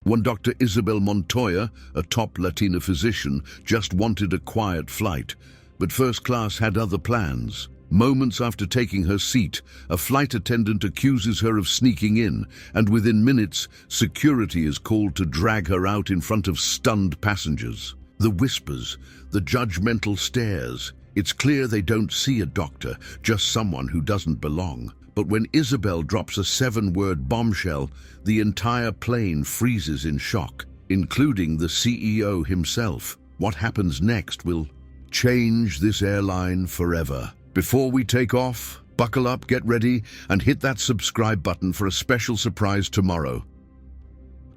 One Dr. Isabel Montoya, a top Latina physician, just wanted a quiet flight, but first class had other plans. Moments after taking her seat, a flight attendant accuses her of sneaking in, and within minutes, security is called to drag her out in front of stunned passengers. The whispers, the judgmental stares. It's clear they don't see a doctor, just someone who doesn't belong. But when Isabel drops a 7-word bombshell, the entire plane freezes in shock, including the CEO himself. What happens next will change this airline forever. Before we take off, buckle up, get ready, and hit that subscribe button for a special surprise tomorrow.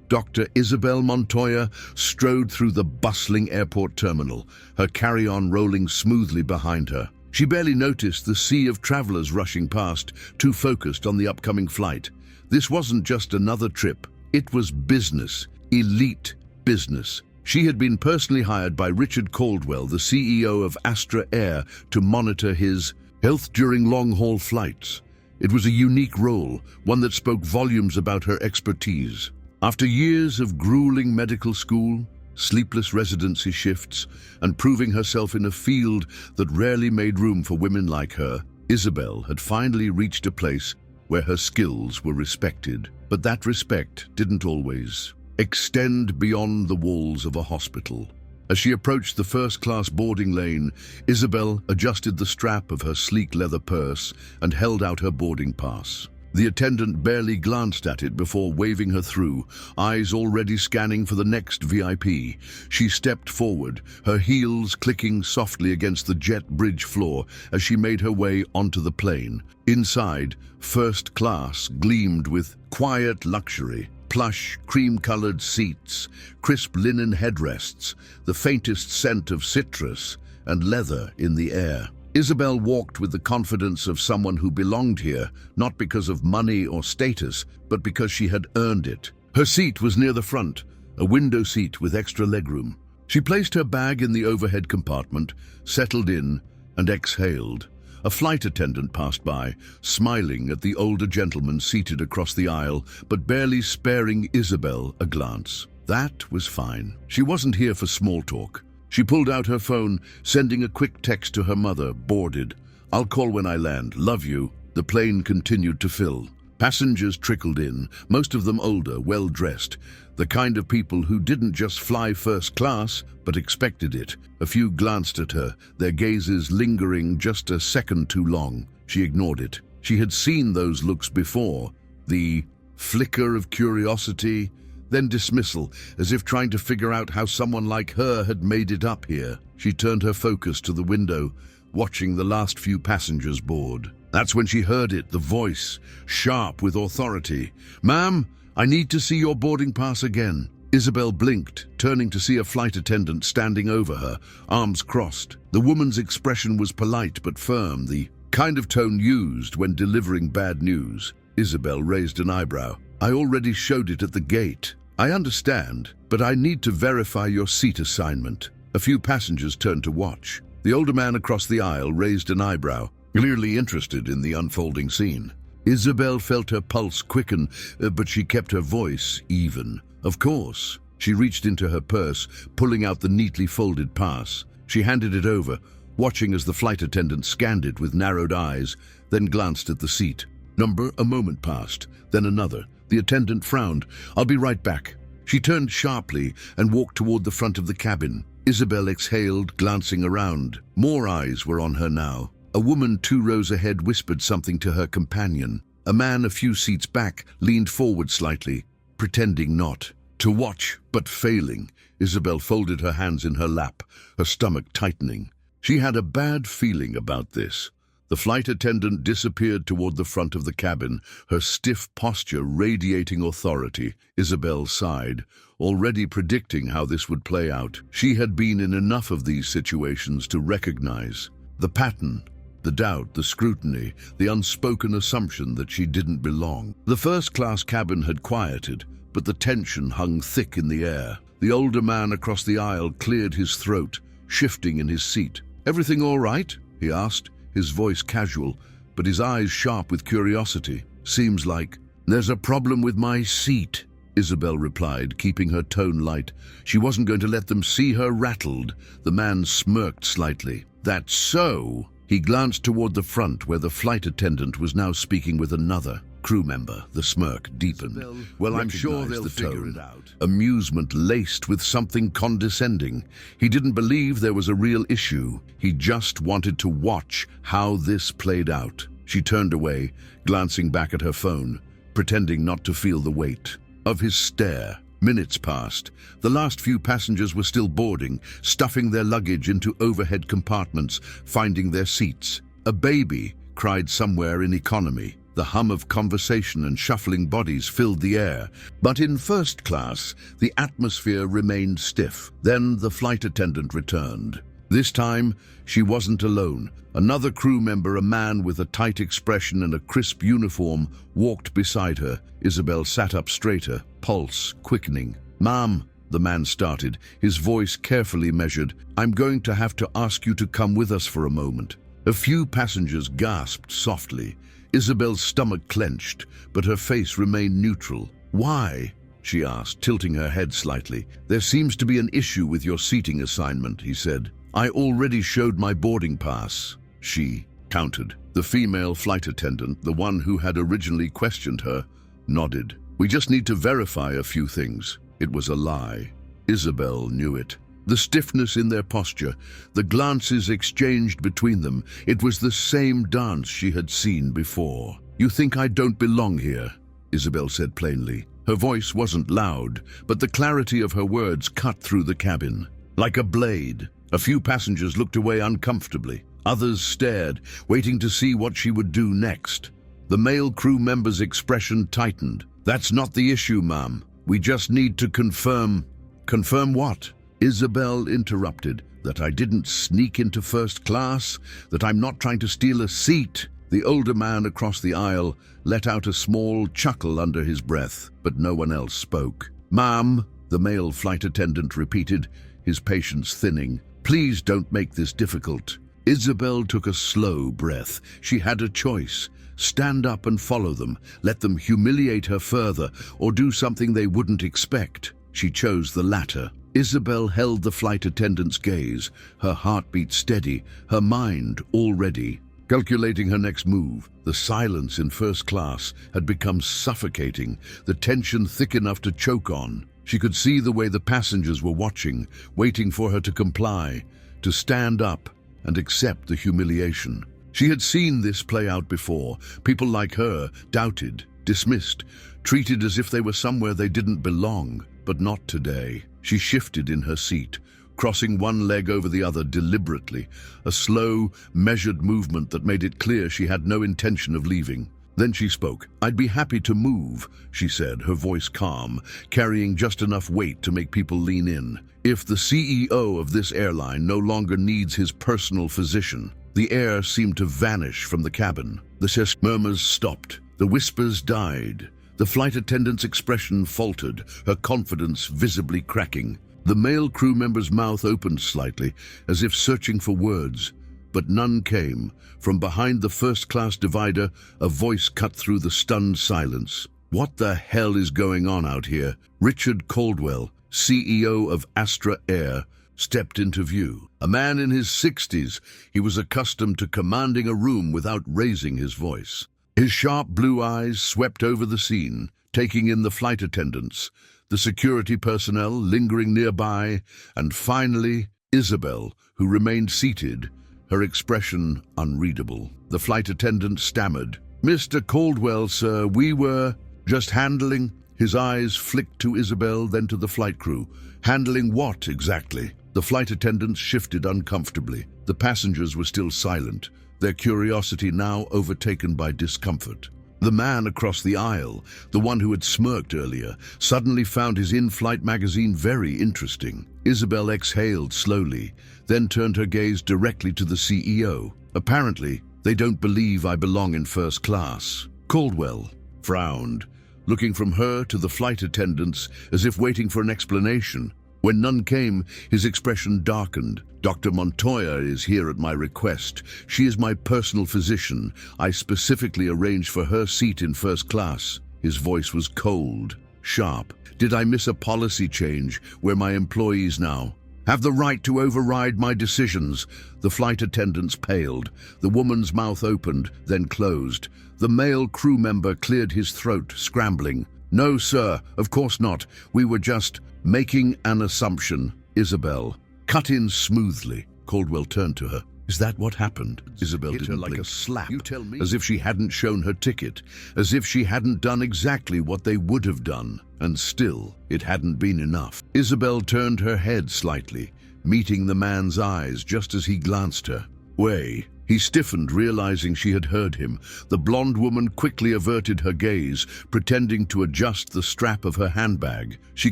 Dr. Isabel Montoya strode through the bustling airport terminal, her carry-on rolling smoothly behind her. She barely noticed the sea of travelers rushing past, too focused on the upcoming flight. This wasn't just another trip. It was business, elite business. She had been personally hired by Richard Caldwell, the CEO of Astra Air, to monitor his health during long-haul flights. It was a unique role, one that spoke volumes about her expertise. After years of grueling medical school, sleepless residency shifts, and proving herself in a field that rarely made room for women like her, Isabel had finally reached a place where her skills were respected. But that respect didn't always extend beyond the walls of a hospital. As she approached the first-class boarding lane, Isabel adjusted the strap of her sleek leather purse and held out her boarding pass. The attendant barely glanced at it before waving her through, eyes already scanning for the next VIP. She stepped forward, her heels clicking softly against the jet bridge floor as she made her way onto the plane. Inside, first class gleamed with quiet luxury. Plush, cream-colored seats, crisp linen headrests, the faintest scent of citrus and leather in the air. Isabel walked with the confidence of someone who belonged here, not because of money or status, but because she had earned it. Her seat was near the front, a window seat with extra legroom. She placed her bag in the overhead compartment, settled in, and exhaled. A flight attendant passed by, smiling at the older gentleman seated across the aisle, but barely sparing Isabel a glance. That was fine. She wasn't here for small talk. She pulled out her phone, sending a quick text to her mother, boarded. "I'll call when I land. Love you." The plane continued to fill. Passengers trickled in, most of them older, well-dressed, the kind of people who didn't just fly first class, but expected it. A few glanced at her, their gazes lingering just a second too long. She ignored it. She had seen those looks before, the flicker of curiosity, then dismissal, as if trying to figure out how someone like her had made it up here. She turned her focus to the window, watching the last few passengers board. That's when she heard it, the voice, sharp with authority. "Ma'am, I need to see your boarding pass again." Isabel blinked, turning to see a flight attendant standing over her, arms crossed. The woman's expression was polite but firm, the kind of tone used when delivering bad news. Isabel raised an eyebrow. "I already showed it at the gate. I understand, but I need to verify your seat assignment." A few passengers turned to watch. The older man across the aisle raised an eyebrow, clearly interested in the unfolding scene. Isabel felt her pulse quicken, but she kept her voice even. "Of course." She reached into her purse, pulling out the neatly folded pass. She handed it over, watching as the flight attendant scanned it with narrowed eyes, then glanced at the seat. A moment passed, then another. The attendant frowned. "I'll be right back." She turned sharply and walked toward the front of the cabin. Isabel exhaled, glancing around. More eyes were on her now. A woman 2 rows ahead whispered something to her companion. A man a few seats back leaned forward slightly, pretending not to watch, but failing. Isabel folded her hands in her lap, her stomach tightening. She had a bad feeling about this. The flight attendant disappeared toward the front of the cabin, her stiff posture radiating authority. Isabel sighed, already predicting how this would play out. She had been in enough of these situations to recognize the pattern, the doubt, the scrutiny, the unspoken assumption that she didn't belong. The first-class cabin had quieted, but the tension hung thick in the air. The older man across the aisle cleared his throat, shifting in his seat. "Everything all right?" he asked, his voice casual, but his eyes sharp with curiosity. "Seems like there's a problem with my seat." Isabel replied, keeping her tone light. She wasn't going to let them see her rattled. The man smirked slightly. That's so. He glanced toward the front where the flight attendant was now speaking with another crew member. The smirk deepened. Well, I'm sure they'll figure it out. Amusement laced with something condescending. He didn't believe there was a real issue. He just wanted to watch how this played out. She turned away, glancing back at her phone, pretending not to feel the weight of his stare. Minutes passed. The last few passengers were still boarding, stuffing their luggage into overhead compartments, finding their seats. A baby cried somewhere in economy. The hum of conversation and shuffling bodies filled the air. But in first class, the atmosphere remained stiff. Then the flight attendant returned. This time, she wasn't alone. Another crew member, a man with a tight expression and a crisp uniform, walked beside her. Isabel sat up straighter, pulse quickening. "Ma'am," the man started, his voice carefully measured, "I'm going to have to ask you to come with us for a moment." A few passengers gasped softly. Isabel's stomach clenched, but her face remained neutral. "Why?" she asked, tilting her head slightly. "There seems to be an issue with your seating assignment," he said. "I already showed my boarding pass," she countered. The female flight attendant, the one who had originally questioned her, nodded. "We just need to verify a few things." It was a lie. Isabel knew it. The stiffness in their posture, the glances exchanged between them, it was the same dance she had seen before. "You think I don't belong here?" Isabel said plainly. Her voice wasn't loud, but the clarity of her words cut through the cabin. Like a blade. A few passengers looked away uncomfortably. Others stared, waiting to see what she would do next. The male crew member's expression tightened. "That's not the issue, ma'am. We just need to confirm." "Confirm what?" Isabel interrupted. "That I didn't sneak into first class? That I'm not trying to steal a seat?" The older man across the aisle let out a small chuckle under his breath, but no one else spoke. "Ma'am," the male flight attendant repeated, his patience thinning. "Please don't make this difficult." Isabel took a slow breath. She had a choice. Stand up and follow them, let them humiliate her further, or do something they wouldn't expect. She chose the latter. Isabel held the flight attendant's gaze, her heartbeat steady, her mind already calculating her next move. The silence in first class had become suffocating, the tension thick enough to choke on. She could see the way the passengers were watching, waiting for her to comply, to stand up and accept the humiliation. She had seen this play out before. People like her, doubted, dismissed, treated as if they were somewhere they didn't belong. But not today. She shifted in her seat, crossing one leg over the other deliberately, a slow, measured movement that made it clear she had no intention of leaving. Then she spoke. "I'd be happy to move," she said, her voice calm, carrying just enough weight to make people lean in. "If the CEO of this airline no longer needs his personal physician." The air seemed to vanish from the cabin. The murmurs stopped. The whispers died. The flight attendant's expression faltered, her confidence visibly cracking. The male crew member's mouth opened slightly, as if searching for words, but none came. From behind the first-class divider, a voice cut through the stunned silence. "What the hell is going on out here?" Richard Caldwell, CEO of Astra Air, stepped into view. A man in his 60s, he was accustomed to commanding a room without raising his voice. His sharp blue eyes swept over the scene, taking in the flight attendants, the security personnel lingering nearby, and finally, Isabel, who remained seated, her expression unreadable. The flight attendant stammered. "Mr. Caldwell, sir, we were just handling..." His eyes flicked to Isabel, then to the flight crew. "Handling what, exactly?" The flight attendants shifted uncomfortably. The passengers were still silent, their curiosity now overtaken by discomfort. The man across the aisle, the one who had smirked earlier, suddenly found his in-flight magazine very interesting. Isabel exhaled slowly, then turned her gaze directly to the CEO. "Apparently, they don't believe I belong in first class." Caldwell frowned, looking from her to the flight attendants as if waiting for an explanation. When none came, his expression darkened. "Dr. Montoya is here at my request. She is my personal physician. I specifically arranged for her seat in first class." His voice was cold, sharp. Did I miss a policy change where my employees now have the right to override my decisions? The flight attendants paled. The woman's mouth opened, then closed. The male crew member cleared his throat, scrambling. No, sir, of course not. We were just making an assumption. Isabel cut in smoothly. Caldwell turned to her. Is that what happened? Isabel hit her like a slap, you tell me? As if she hadn't shown her ticket, as if she hadn't done exactly what they would have done, and still it hadn't been enough. Isabel turned her head slightly, meeting the man's eyes just as he glanced her way. He stiffened, realizing she had heard him. The blonde woman quickly averted her gaze, pretending to adjust the strap of her handbag. She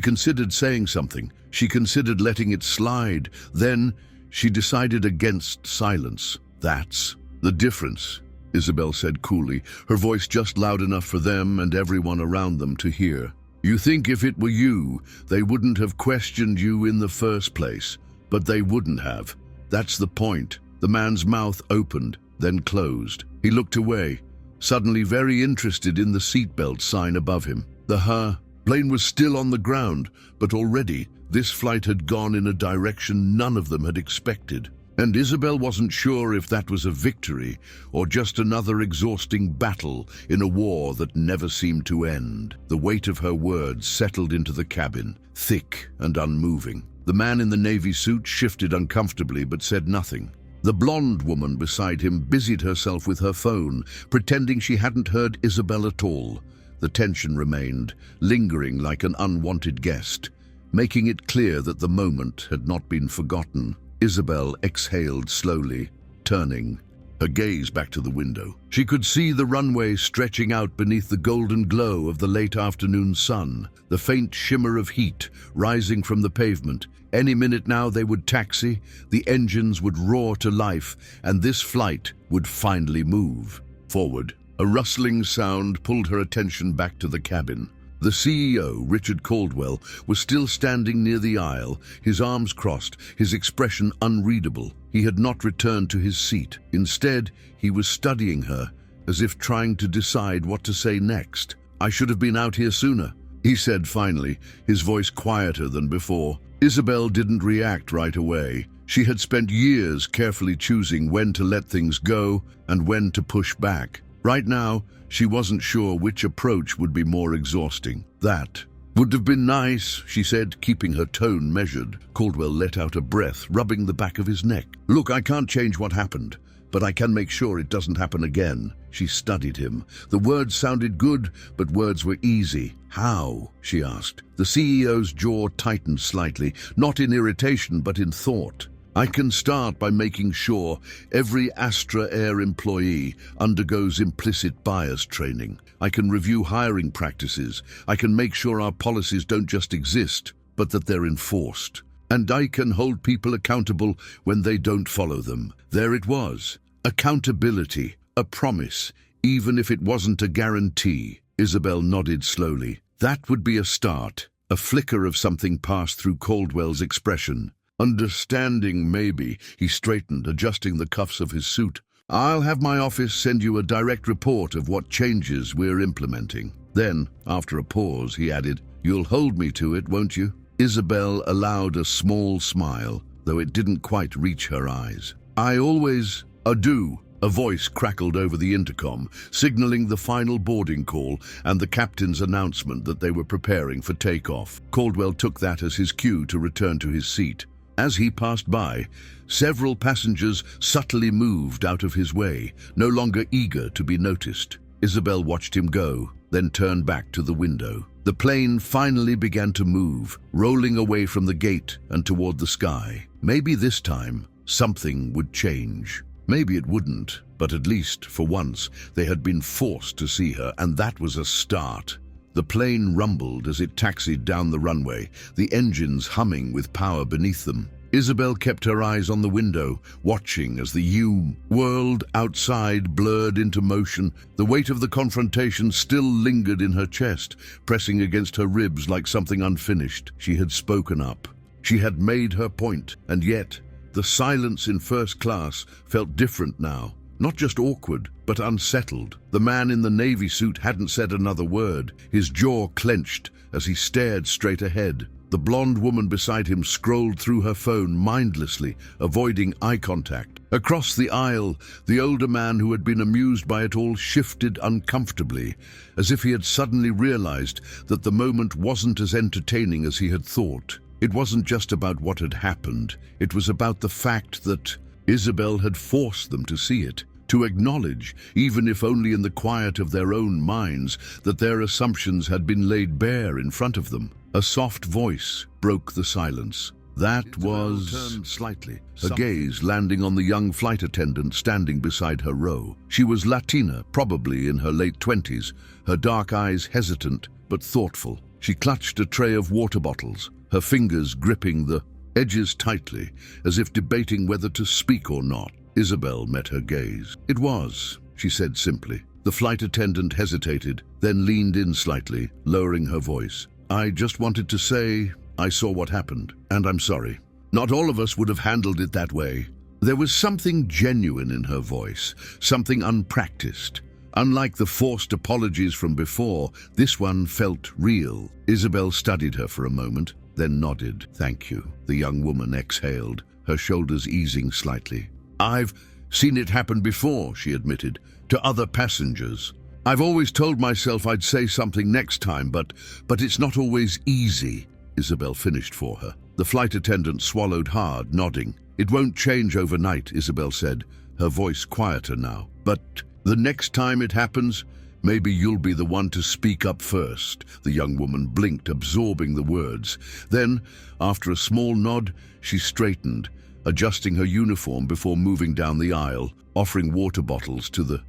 considered saying something. She considered letting it slide. Then she decided against silence. That's the difference, Isabel said coolly, her voice just loud enough for them and everyone around them to hear. You think if it were you, they wouldn't have questioned you in the first place, but they wouldn't have. That's the point. The man's mouth opened, then closed. He looked away, suddenly very interested in the seatbelt sign above him. The plane was still on the ground, but already this flight had gone in a direction none of them had expected. And Isabel wasn't sure if that was a victory or just another exhausting battle in a war that never seemed to end. The weight of her words settled into the cabin, thick and unmoving. The man in the navy suit shifted uncomfortably but said nothing. The blonde woman beside him busied herself with her phone, pretending she hadn't heard Isabel at all. The tension remained, lingering like an unwanted guest, making it clear that the moment had not been forgotten. Isabel exhaled slowly, turning, her gaze back to the window. She could see the runway stretching out beneath the golden glow of the late afternoon sun, the faint shimmer of heat rising from the pavement. Any minute now they would taxi, the engines would roar to life, and this flight would finally move forward. A rustling sound pulled her attention back to the cabin. The CEO, Richard Caldwell, was still standing near the aisle, his arms crossed, his expression unreadable. He had not returned to his seat. Instead, he was studying her, as if trying to decide what to say next. I should have been out here sooner, he said finally, his voice quieter than before. Isabel didn't react right away. She had spent years carefully choosing when to let things go and when to push back. Right now, she wasn't sure which approach would be more exhausting. That would have been nice, she said, keeping her tone measured. Caldwell let out a breath, rubbing the back of his neck. Look, I can't change what happened, but I can make sure it doesn't happen again. She studied him. The words sounded good, but words were easy. How? She asked. The CEO's jaw tightened slightly, not in irritation, but in thought. I can start by making sure every Astra Air employee undergoes implicit bias training. I can review hiring practices. I can make sure our policies don't just exist, but that they're enforced. And I can hold people accountable when they don't follow them. There it was. Accountability. A promise, even if it wasn't a guarantee. Isabel nodded slowly. That would be a start. A flicker of something passed through Caldwell's expression. Understanding, maybe. He straightened, adjusting the cuffs of his suit. I'll have my office send you a direct report of what changes we're implementing. Then, after a pause, he added, You'll hold me to it, won't you? Isabel allowed a small smile, though it didn't quite reach her eyes. I always do. A voice crackled over the intercom, signaling the final boarding call and the captain's announcement that they were preparing for takeoff. Caldwell took that as his cue to return to his seat. As he passed by, several passengers subtly moved out of his way, no longer eager to be noticed. Isabel watched him go, then turned back to the window. The plane finally began to move, rolling away from the gate and toward the sky. Maybe this time, something would change. Maybe it wouldn't, but at least, for once, they had been forced to see her, and that was a start. The plane rumbled as it taxied down the runway, the engines humming with power beneath them. Isabel kept her eyes on the window, watching as the world outside blurred into motion. The weight of the confrontation still lingered in her chest, pressing against her ribs like something unfinished. She had spoken up. She had made her point, and yet the silence in first class felt different now. Not just awkward, but unsettled. The man in the navy suit hadn't said another word, his jaw clenched as he stared straight ahead. The blonde woman beside him scrolled through her phone mindlessly, avoiding eye contact. Across the aisle, the older man who had been amused by it all shifted uncomfortably, as if he had suddenly realized that the moment wasn't as entertaining as he had thought. It wasn't just about what had happened, it was about the fact that Isabel had forced them to see it, to acknowledge, even if only in the quiet of their own minds, that their assumptions had been laid bare in front of them. A soft voice broke the silence. That was... turned slightly, her gaze landing on the young flight attendant standing beside her row. She was Latina, probably in her late 20s, her dark eyes hesitant but thoughtful. She clutched a tray of water bottles, her fingers gripping the edges tightly, as if debating whether to speak or not. Isabel met her gaze. "It was," she said simply. The flight attendant hesitated, then leaned in slightly, lowering her voice. "I just wanted to say I saw what happened, and I'm sorry. Not all of us would have handled it that way." There was something genuine in her voice, something unpracticed. Unlike the forced apologies from before, this one felt real. Isabel studied her for a moment, then nodded. "Thank you," the young woman exhaled, her shoulders easing slightly. "I've seen it happen before," she admitted, "to other passengers. I've always told myself I'd say something next time, but it's not always easy." Isabel finished for her. The flight attendant swallowed hard, nodding. "It won't change overnight," Isabel said, her voice quieter now. "But the next time it happens, maybe you'll be the one to speak up first." The young woman blinked, absorbing the words. Then, after a small nod, she straightened, adjusting her uniform before moving down the aisle, offering water bottles to the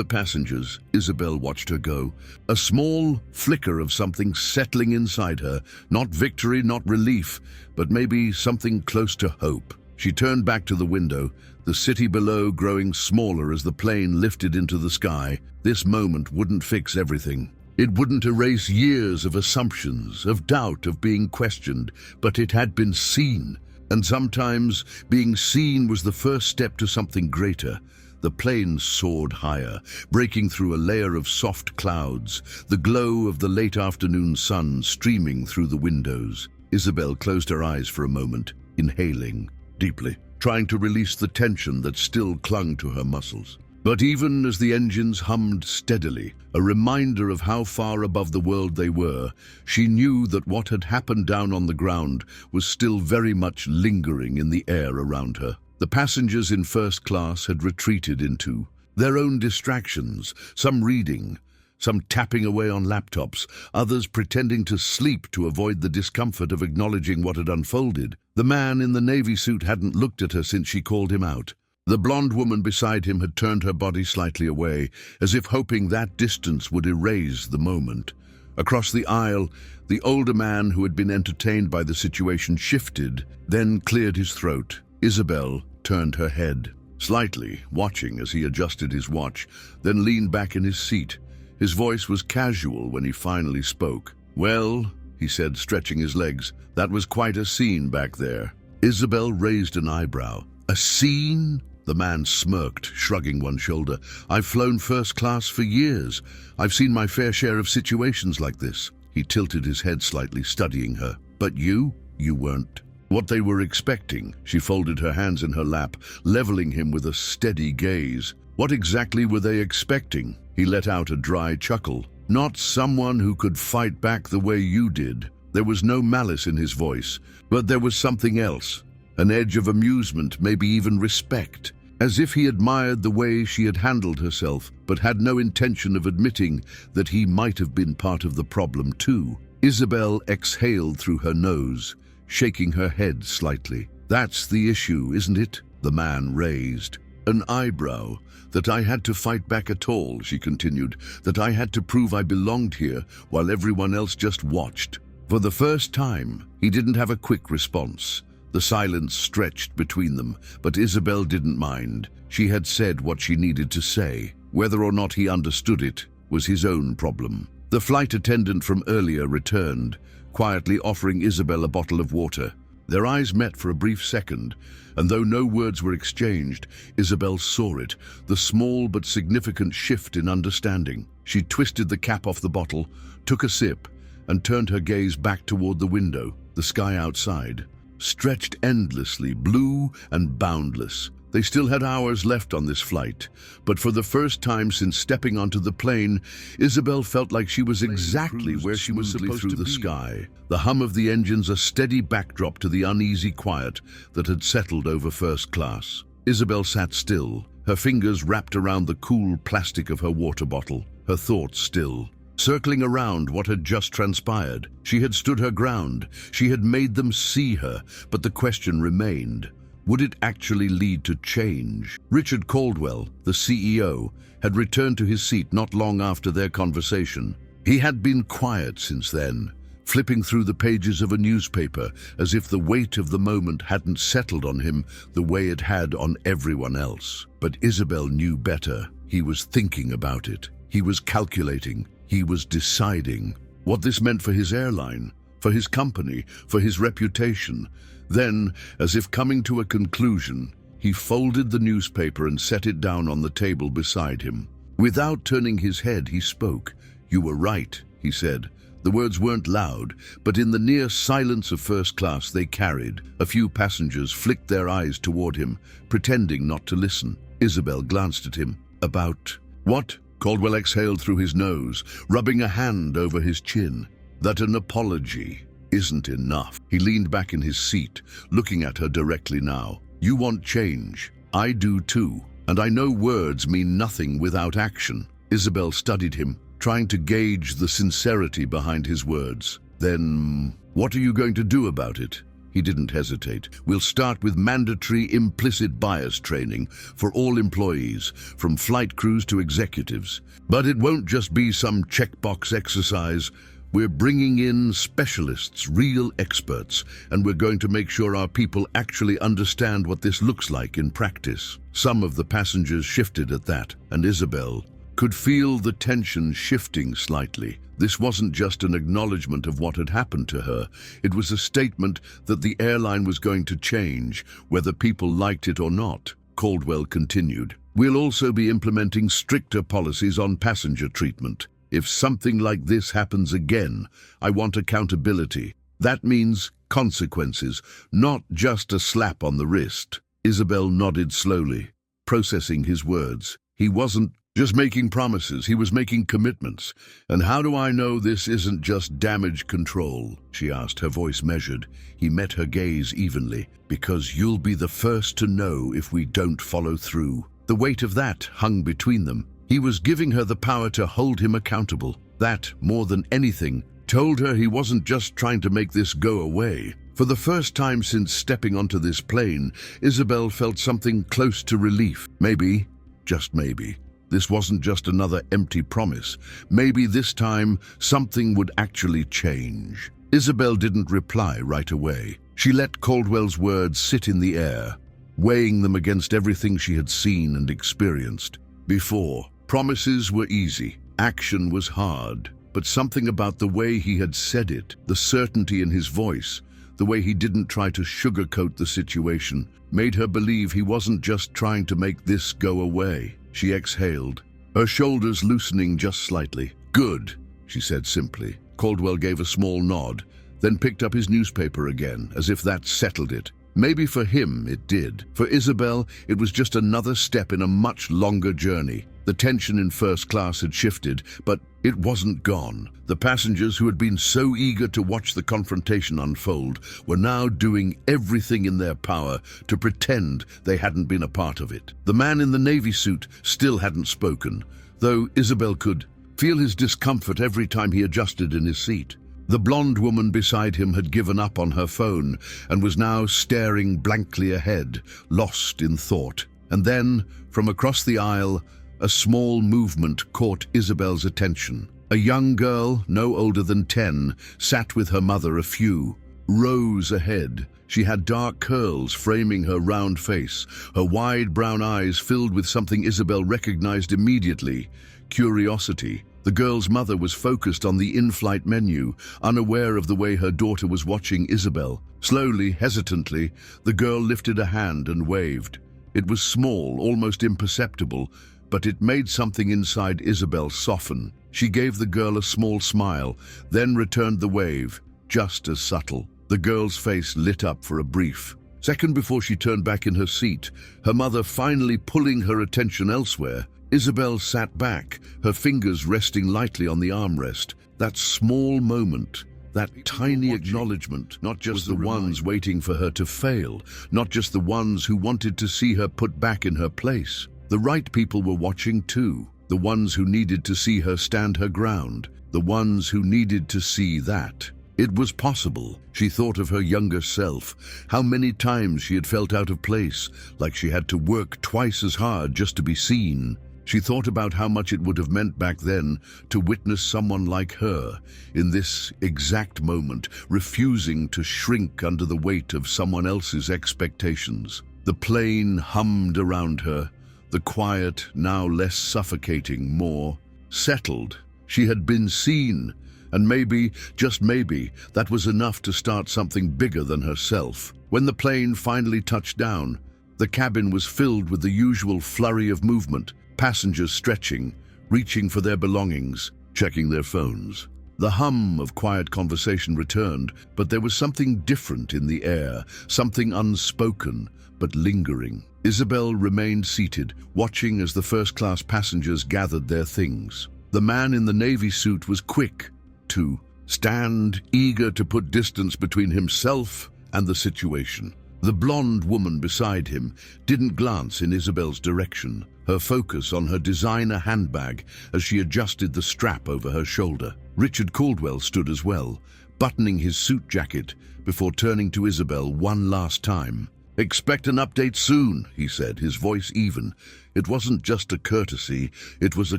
passengers. Isabel watched her go, a small flicker of something settling inside her, not victory, not relief, but maybe something close to hope. She turned back to the window, the city below growing smaller as the plane lifted into the sky. This moment wouldn't fix everything. It wouldn't erase years of assumptions, of doubt, of being questioned, but it had been seen. And sometimes being seen was the first step to something greater. The plane soared higher, breaking through a layer of soft clouds, the glow of the late afternoon sun streaming through the windows. Isabel closed her eyes for a moment, inhaling deeply, trying to release the tension that still clung to her muscles. But even as the engines hummed steadily, a reminder of how far above the world they were, she knew that what had happened down on the ground was still very much lingering in the air around her. The passengers in first class had retreated into their own distractions, some reading, some tapping away on laptops, others pretending to sleep to avoid the discomfort of acknowledging what had unfolded. The man in the navy suit hadn't looked at her since she called him out. The blonde woman beside him had turned her body slightly away, as if hoping that distance would erase the moment. Across the aisle, the older man who had been entertained by the situation shifted, then cleared his throat. Isabel turned her head, slightly, watching as he adjusted his watch, then leaned back in his seat. His voice was casual when he finally spoke. "Well," he said, stretching his legs, "that was quite a scene back there." Isabel raised an eyebrow. "A scene?" The man smirked, shrugging one shoulder. "I've flown first class for years. I've seen my fair share of situations like this." He tilted his head slightly, studying her. "But you weren't what they were expecting." She folded her hands in her lap, leveling him with a steady gaze. "What exactly were they expecting?" He let out a dry chuckle. "Not someone who could fight back the way you did." There was no malice in his voice, but there was something else. An edge of amusement, maybe even respect, as if he admired the way she had handled herself, but had no intention of admitting that he might have been part of the problem too. Isabel exhaled through her nose, shaking her head slightly. "That's the issue, isn't it?" The man raised an eyebrow. "That I had to fight back at all," she continued, "that I had to prove I belonged here while everyone else just watched." For the first time, he didn't have a quick response. The silence stretched between them, but Isabel didn't mind. She had said what she needed to say. Whether or not he understood it was his own problem. The flight attendant from earlier returned, quietly offering Isabel a bottle of water. Their eyes met for a brief second, and though no words were exchanged, Isabel saw it, the small but significant shift in understanding. She twisted the cap off the bottle, took a sip, and turned her gaze back toward the window. The sky outside stretched endlessly, blue and boundless. They still had hours left on this flight, but for the first time since stepping onto the plane, Isabel felt like she was exactly where she was supposed to be. Through the sky, the hum of the engines a steady backdrop to the uneasy quiet that had settled over first class. Isabel sat still, her fingers wrapped around the cool plastic of her water bottle, her thoughts still. Circling around what had just transpired, she had stood her ground, she had made them see her, but the question remained. Would it actually lead to change? Richard Caldwell, the CEO, had returned to his seat not long after their conversation. He had been quiet since then, flipping through the pages of a newspaper as if the weight of the moment hadn't settled on him the way it had on everyone else. But Isabel knew better. He was thinking about it. He was calculating. He was deciding what this meant for his airline, for his company, for his reputation. Then, as if coming to a conclusion, he folded the newspaper and set it down on the table beside him. Without turning his head, he spoke. "You were right," he said. The words weren't loud, but in the near silence of first class they carried. A few passengers flicked their eyes toward him, pretending not to listen. Isabel glanced at him. "About what?" Caldwell exhaled through his nose, rubbing a hand over his chin. "That an apology isn't enough." He leaned back in his seat, looking at her directly now. "You want change. I do too. And I know words mean nothing without action." Isabel studied him, trying to gauge the sincerity behind his words. "Then, what are you going to do about it?" He didn't hesitate. "We'll start with mandatory implicit bias training for all employees, from flight crews to executives. But it won't just be some checkbox exercise. We're bringing in specialists, real experts, and we're going to make sure our people actually understand what this looks like in practice." Some of the passengers shifted at that, and Isabel could feel the tension shifting slightly. This wasn't just an acknowledgement of what had happened to her. It was a statement that the airline was going to change, whether people liked it or not. Caldwell continued. "We'll also be implementing stricter policies on passenger treatment. If something like this happens again, I want accountability. That means consequences, not just a slap on the wrist." Isabel nodded slowly, processing his words. He wasn't just making promises, he was making commitments. "And how do I know this isn't just damage control?" she asked, her voice measured. He met her gaze evenly. "Because you'll be the first to know if we don't follow through." The weight of that hung between them. He was giving her the power to hold him accountable. That, more than anything, told her he wasn't just trying to make this go away. For the first time since stepping onto this plane, Isabel felt something close to relief. Maybe, just maybe, this wasn't just another empty promise. Maybe this time something would actually change. Isabel didn't reply right away. She let Caldwell's words sit in the air, weighing them against everything she had seen and experienced. Before, promises were easy, action was hard, but something about the way he had said it, the certainty in his voice, the way he didn't try to sugarcoat the situation, made her believe he wasn't just trying to make this go away. She exhaled, her shoulders loosening just slightly. "Good," she said simply. Caldwell gave a small nod, then picked up his newspaper again, as if that settled it. Maybe for him it did. For Isabel, it was just another step in a much longer journey. The tension in first class had shifted, but it wasn't gone. The passengers who had been so eager to watch the confrontation unfold were now doing everything in their power to pretend they hadn't been a part of it. The man in the navy suit still hadn't spoken, though Isabel could feel his discomfort every time he adjusted in his seat. The blonde woman beside him had given up on her phone and was now staring blankly ahead, lost in thought. And then, from across the aisle, a small movement caught Isabel's attention. A young girl, no older than 10, sat with her mother a few rows ahead. She had dark curls framing her round face, her wide brown eyes filled with something Isabel recognized immediately: curiosity. The girl's mother was focused on the in-flight menu, unaware of the way her daughter was watching Isabel. Slowly, hesitantly, the girl lifted a hand and waved. It was small, almost imperceptible, but it made something inside Isabel soften. She gave the girl a small smile, then returned the wave, just as subtle. The girl's face lit up for a brief second before she turned back in her seat, her mother finally pulling her attention elsewhere. Isabel sat back, her fingers resting lightly on the armrest. That small moment, that tiny acknowledgement, not just the ones waiting for her to fail, not just the ones who wanted to see her put back in her place. The right people were watching too, the ones who needed to see her stand her ground, the ones who needed to see that it was possible. She thought of her younger self, how many times she had felt out of place, like she had to work twice as hard just to be seen. She thought about how much it would have meant back then to witness someone like her, in this exact moment, refusing to shrink under the weight of someone else's expectations. The plane hummed around her, the quiet, now less suffocating, more settled. She had been seen, and maybe, just maybe, that was enough to start something bigger than herself. When the plane finally touched down, the cabin was filled with the usual flurry of movement, passengers stretching, reaching for their belongings, checking their phones. The hum of quiet conversation returned, but there was something different in the air, something unspoken, but lingering. Isabel remained seated, watching as the first-class passengers gathered their things. The man in the navy suit was quick to stand, eager to put distance between himself and the situation. The blonde woman beside him didn't glance in Isabel's direction, her focus on her designer handbag as she adjusted the strap over her shoulder. Richard Caldwell stood as well, buttoning his suit jacket before turning to Isabel one last time. "Expect an update soon," he said, his voice even. It wasn't just a courtesy, it was a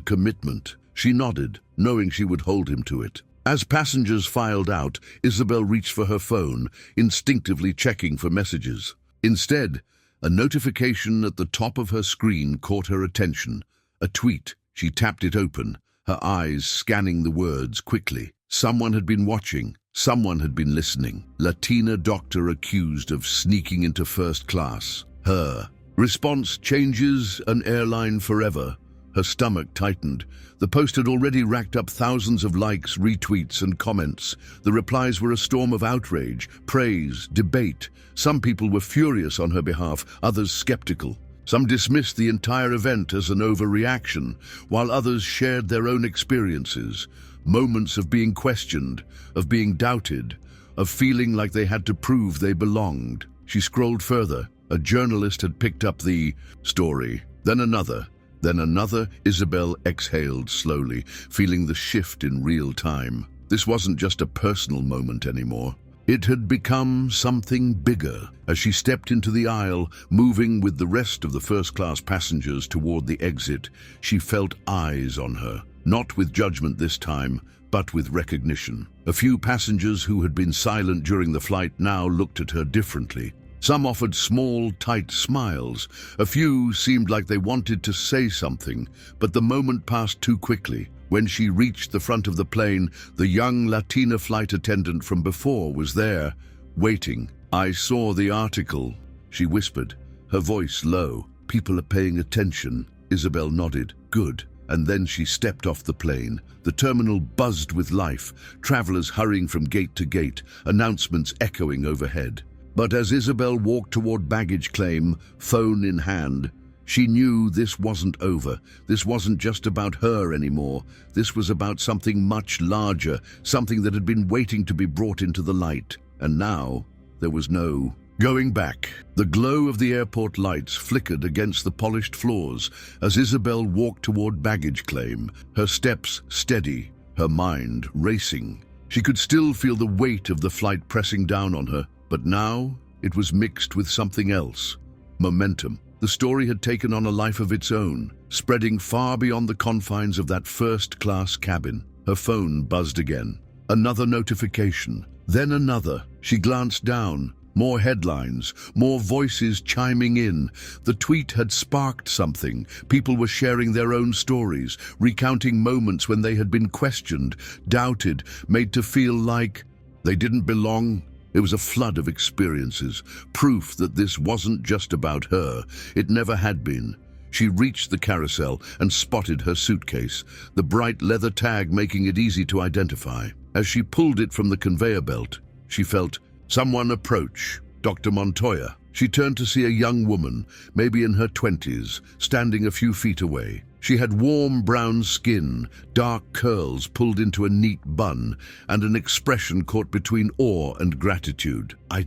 commitment. She nodded, knowing she would hold him to it. As passengers filed out, Isabel reached for her phone, instinctively checking for messages. Instead, a notification at the top of her screen caught her attention. A tweet. She tapped it open, her eyes scanning the words quickly. Someone had been watching. Someone had been listening. Latina doctor accused of sneaking into first class. Her. Response changes an airline forever. Her stomach tightened. The post had already racked up thousands of likes, retweets, and comments. The replies were a storm of outrage, praise, debate. Some people were furious on her behalf, others skeptical. Some dismissed the entire event as an overreaction, while others shared their own experiences. Moments of being questioned, of being doubted, of feeling like they had to prove they belonged. She scrolled further. A journalist had picked up the story. Then another. Then another. Isabel exhaled slowly, feeling the shift in real time. This wasn't just a personal moment anymore. It had become something bigger. As she stepped into the aisle, moving with the rest of the first-class passengers toward the exit, she felt eyes on her. Not with judgment this time, but with recognition. A few passengers who had been silent during the flight now looked at her differently. Some offered small, tight smiles. A few seemed like they wanted to say something, but the moment passed too quickly. When she reached the front of the plane, the young Latina flight attendant from before was there, waiting. "I saw the article," she whispered, her voice low. "People are paying attention." Isabel nodded. "Good." And then she stepped off the plane. The terminal buzzed with life, travelers hurrying from gate to gate, announcements echoing overhead. But as Isabel walked toward baggage claim, phone in hand, she knew this wasn't over. This wasn't just about her anymore. This was about something much larger, something that had been waiting to be brought into the light. And now, there was no going back. The glow of the airport lights flickered against the polished floors as Isabel walked toward baggage claim, her steps steady, her mind racing. She could still feel the weight of the flight pressing down on her. But now, it was mixed with something else. Momentum. The story had taken on a life of its own, spreading far beyond the confines of that first-class cabin. Her phone buzzed again. Another notification. Then another. She glanced down. More headlines, more voices chiming in. The tweet had sparked something. People were sharing their own stories, recounting moments when they had been questioned, doubted, made to feel like they didn't belong. It was a flood of experiences, proof that this wasn't just about her. It never had been. She reached the carousel and spotted her suitcase, the bright leather tag making it easy to identify. As she pulled it from the conveyor belt, she felt someone approach. Dr. Montoya. She turned to see a young woman, maybe in her 20s, standing a few feet away. She had warm brown skin, dark curls pulled into a neat bun, and an expression caught between awe and gratitude. I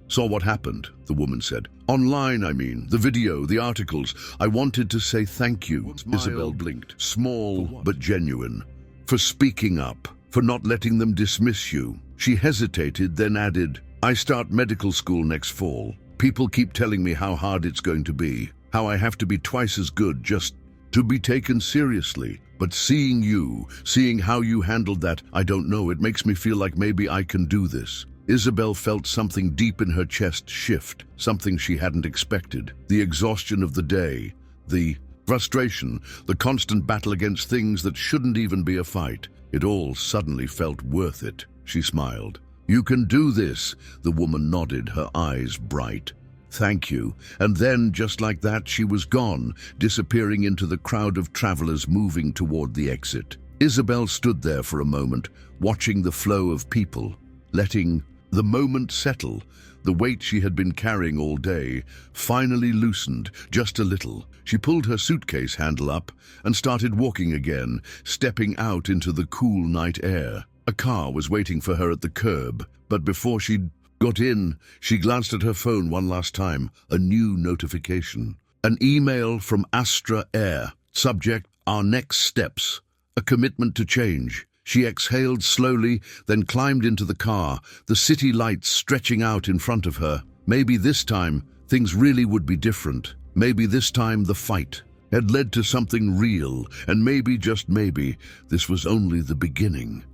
saw what happened, the woman said. Online, I mean. The video, the articles. I wanted to say thank you. Isabel blinked. Small but genuine. For speaking up. For not letting them dismiss you. She hesitated, then added, I start medical school next fall. People keep telling me how hard it's going to be, how I have to be twice as good just to be taken seriously. But seeing you, seeing how you handled that, I don't know, it makes me feel like maybe I can do this. Isabel felt something deep in her chest shift, something she hadn't expected. The exhaustion of the day, the frustration, the constant battle against things that shouldn't even be a fight. It all suddenly felt worth it. She smiled. You can do this, the woman nodded, her eyes bright. Thank you. And then, just like that, she was gone, disappearing into the crowd of travelers moving toward the exit. Isabel stood there for a moment, watching the flow of people, letting the moment settle. The weight she had been carrying all day finally loosened, just a little. She pulled her suitcase handle up and started walking again, stepping out into the cool night air. A car was waiting for her at the curb, but before she got in, she glanced at her phone one last time. A new notification. An email from Astra Air. Subject, our next steps. A commitment to change. She exhaled slowly, then climbed into the car, the city lights stretching out in front of her. Maybe this time, things really would be different. Maybe this time the fight had led to something real, and maybe, just maybe, this was only the beginning.